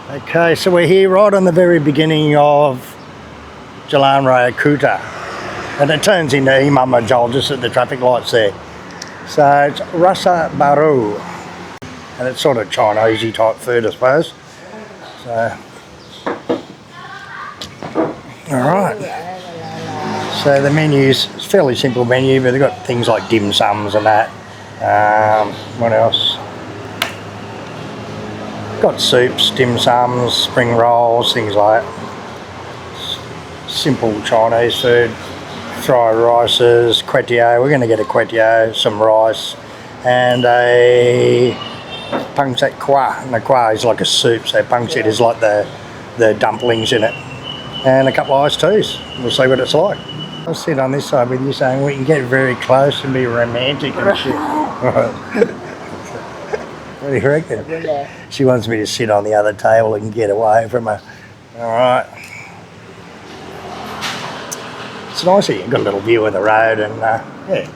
Okay, so we're here right on the very beginning of Jalan Raya Kuta, and it turns into mnjqld just at the traffic lights there. So it's Rasa Baroe, and it's sort of Chinesey type food, I suppose. So, alright. So the menu's a fairly simple menu, but they've got things like dim sums and that. What else? Got soups, dim sums, spring rolls, things like that. Simple Chinese food. Fried rices, kwetiao. We're going to get a kwetiao, some rice, and a pangsit kwa. And the kwa is like a soup, so pangsit is like the dumplings in it. And a couple of iced teas. We'll see what it's like. I'll sit on this side with you saying we can get very close and be romantic and shit. What do you reckon? She wants me to sit on the other table and get away from her. Alright. It's nice here. You've got a little view of the road and yeah.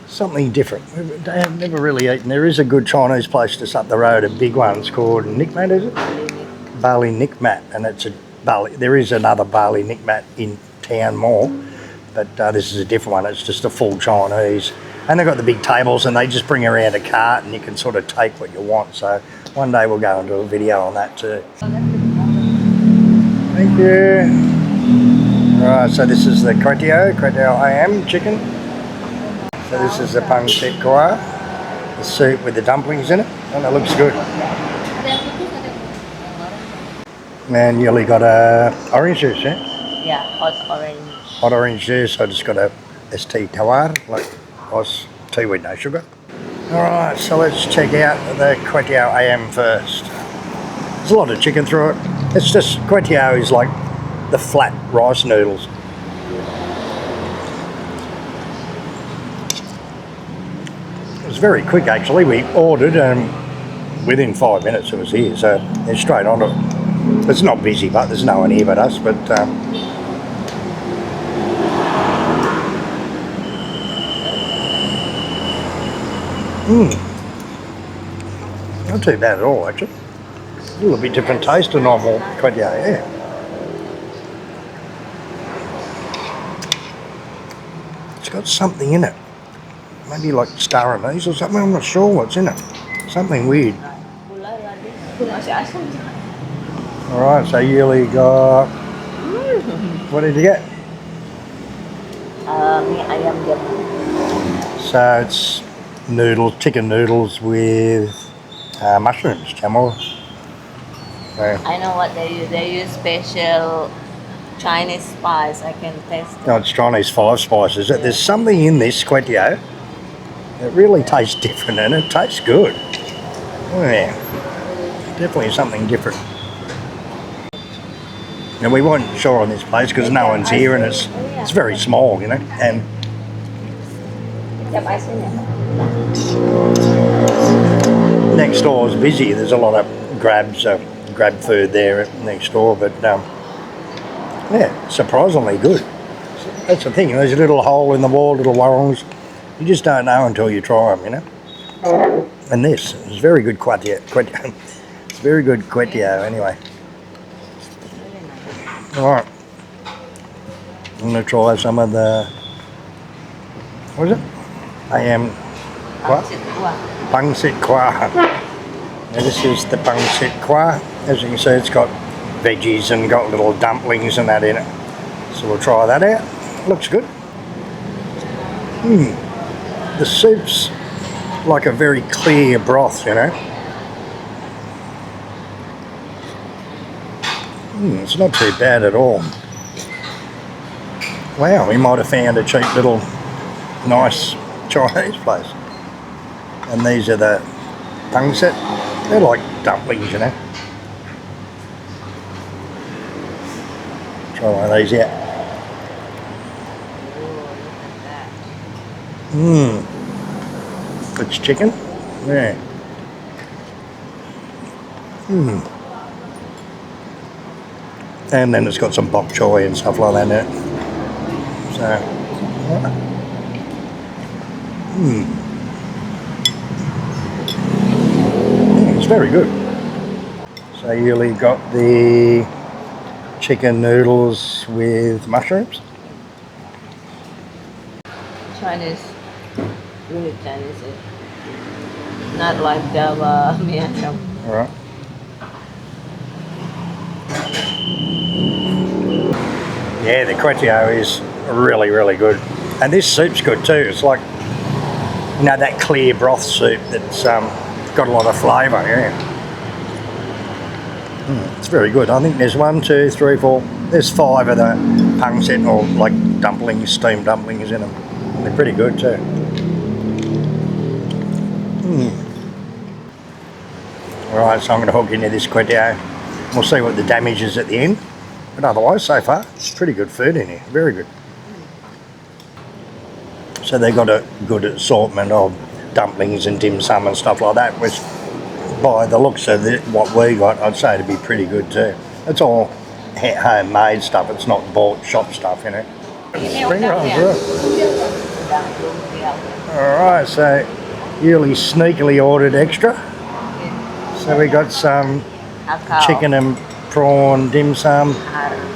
Something different. I've never really eaten. There is a good Chinese place just up the road, a big one. It's called Nikmat, is it? Bali Nikmat. And it's a Bali. There is another Bali Nikmat in town more, but this is a different one. It's just a full Chinese. And they've got the big tables and they just bring around a cart and you can sort of take what you want. So one day we'll go and do a video on that too. Thank you. Right, so this is the kwetiao ayam chicken. So this is the pangsit kwa, the soup with the dumplings in it. And it looks good. And you only got orange juice, yeah? Yeah, hot orange. Hot orange juice. I just got a ST tawar, like ice tea with no sugar. Alright, so let's check out the kwetiao ayam first. There's a lot of chicken through it. It's just, kwetiao is like the flat rice noodles. It was very quick actually. We ordered and within 5 minutes it was here, so it's straight on it. It's not busy, but there's no one here but us, but not too bad at all actually. A little bit different taste to normal kwetiao, yeah. It's got something in it. Maybe like star anise or something, I'm not sure what's in it. Something weird. Alright, so you only got... What did you get? Ayam jalan. So it's noodles, chicken noodles with mushrooms, chamor. So, I know what they use. They use special Chinese spice. I can taste it. no, it's Chinese 5 spices. Yeah. There's something in this kwetiao. It really tastes different and it tastes good. Oh yeah, definitely something different. And we weren't sure on this place because no one's here and it's very small, you know. And next door is busy. There's a lot of grab food there next door, but yeah, surprisingly good. That's the thing. There's a little hole in the wall, little warungs. You just don't know until you try them, you know. And this is very good kwetiao. It's very good kwetiao anyway. Alright. I'm going to try some of the... What is it? Ayam... What? Pangsit kwa. Now this is the pangsit kwa. As you can see, it's got veggies and got little dumplings and that in it. So we'll try that out. Looks good. The soup's like a very clear broth, you know. It's not too bad at all. Wow, we might have found a cheap little nice Chinese place. And these are the pangsit. They're like dumplings, you know. Try one of these out. It's chicken. Yeah. And then it's got some bok choy and stuff like that in it. So, it's very good. So So Yuli got the chicken noodles with mushrooms. Chinese, really Chinese. Not like Java, Vietnam. Alright. Yeah, the kwetiao is really, really good. And this soup's good too. It's like, you know, that clear broth soup that's got a lot of flavour, yeah. It's very good. I think there's 1, 2, 3, 4, there's 5 of the pang set, or like dumplings, steamed dumplings in them. And they're pretty good too. Alright, so I'm going to hook into this kwetiao. We'll see what the damage is at the end. But otherwise, so far, it's pretty good food in here. Very good. So they've got a good assortment of dumplings and dim sum and stuff like that, which by the looks of what we got, I'd say it'd be pretty good too. It's all homemade stuff. It's not bought shop stuff, you know. Spring rolls, Alright, so Yuli sneakily ordered extra. So we got some chicken and prawn dim sum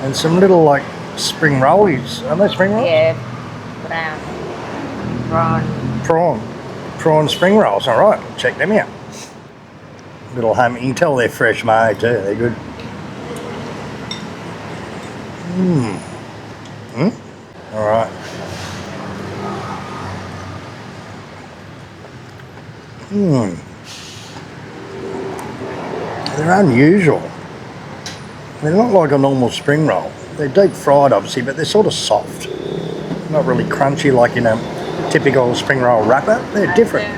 and some little like spring rollies. Are they spring rolls? Yeah, Prawn spring rolls. Alright, check them out. Little home, you can tell they're fresh made too, they're good. Alright. They're unusual. They're not like a normal spring roll. They're deep fried obviously, but they're sort of soft. Not really crunchy like in a typical spring roll wrapper. They're different.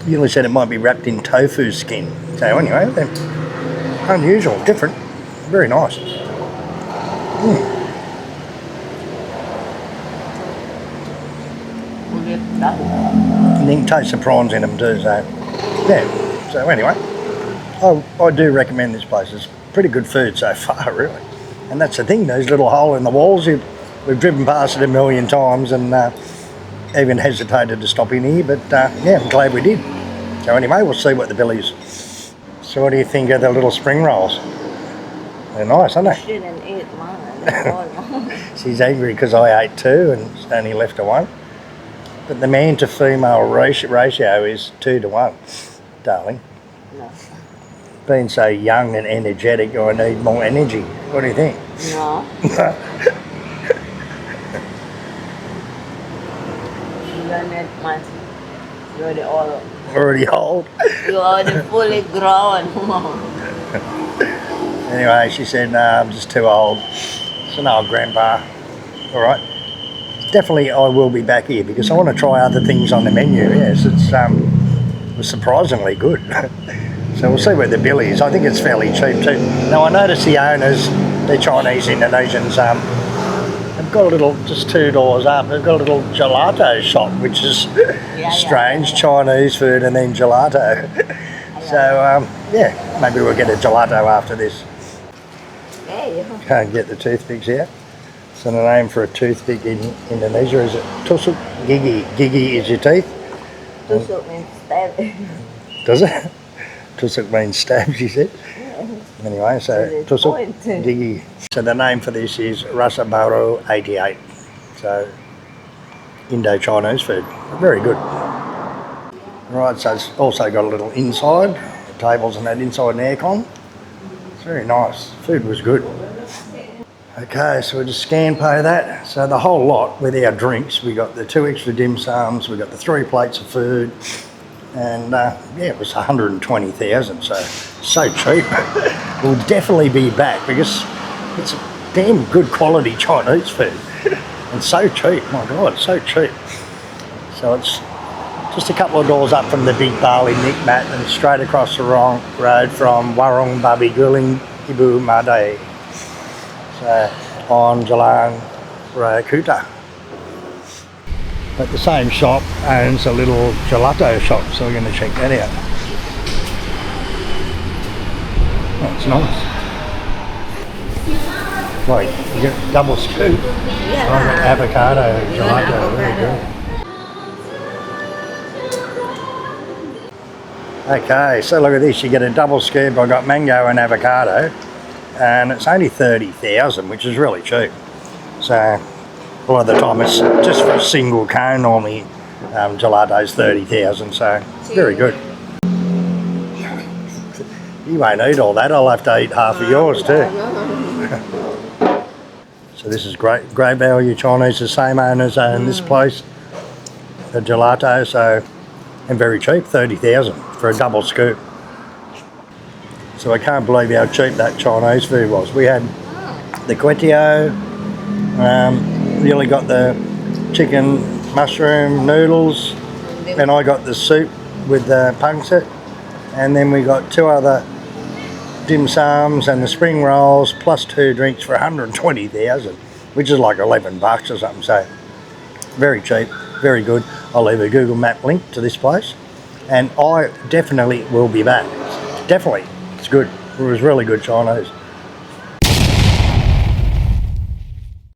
Yuli said it might be wrapped in tofu skin. So anyway, they're unusual, different, very nice. And you can taste the prawns in them too, so yeah. So anyway, I do recommend this place. It's pretty good food so far, really. And that's the thing, those little hole in the walls, we've driven past it a million times and even hesitated to stop in here, but yeah, I'm glad we did. So anyway, we'll see what the bill is. So what do you think of the little spring rolls? They're nice, aren't they? You shouldn't eat one. She's angry because I ate 2 and only left her 1. But the man to female ratio is 2 to 1, darling. No. Being so young and energetic, I need more energy. What do you think? No. You don't need much. You're already old. Already old? You're already fully grown. Anyway, she said, no, I'm just too old. It's an old grandpa. All right. Definitely I will be back here because I want to try other things on the menu. Yes, it was surprisingly good. So we'll see where the bill is. I think it's fairly cheap too. Now I noticed the owners, they're Chinese Indonesians, they've got a little, just 2 doors up, they've got a little gelato shop, which is strange, Chinese food and then gelato. So yeah, maybe we'll get a gelato after this. Can't get the toothpicks here. So the name for a toothpick in Indonesia is it tusuk gigi. Gigi is your teeth. Tusuk means stab. Does it? Tusuk means stab, she said. Anyway, so tusuk gigi. So the name for this is Rasa Baroe 88. So Indo-Chinese food. Very good. Right, so it's also got a little inside, the tables and that inside an aircon. It's very nice. Food was good. Okay, so we just scan pay that. So the whole lot with our drinks, we got the 2 extra dim sums, we got the 3 plates of food, and yeah, it was 120,000. So cheap. We'll definitely be back because it's damn good quality Chinese food and so cheap. My God, so cheap. So it's just a couple of doors up from the big Bali Nikmat and straight across the road from Warung Babi Guling Ibu Made. So on Jalan Raya Kuta. But the same shop owns a little gelato shop, so we're going to check that out. Oh, it's nice. Wait, you get double scoop? Yeah. Oh, avocado gelato, very good. Okay, so look at this. You get a double scoop. I got mango and avocado, and it's only 30,000, which is really cheap. So a lot of the time it's just for a single cone. Normally, gelato's 30,000. So very good. You won't eat all that. I'll have to eat half of yours too. So this is great value Chinese. The same owners own this place, the gelato. So, and very cheap, 30,000 for a double scoop. So I can't believe how cheap that Chinese food was. We had the kwetiao, really got the chicken mushroom noodles, and I got the soup with the pancit, and then we got 2 other dim sums and the spring rolls plus 2 drinks for 120,000, which is like 11 bucks or something. So very cheap, very good. I'll leave a Google Map link to this place, and I definitely will be back. Definitely, it's good. It was really good Chinese.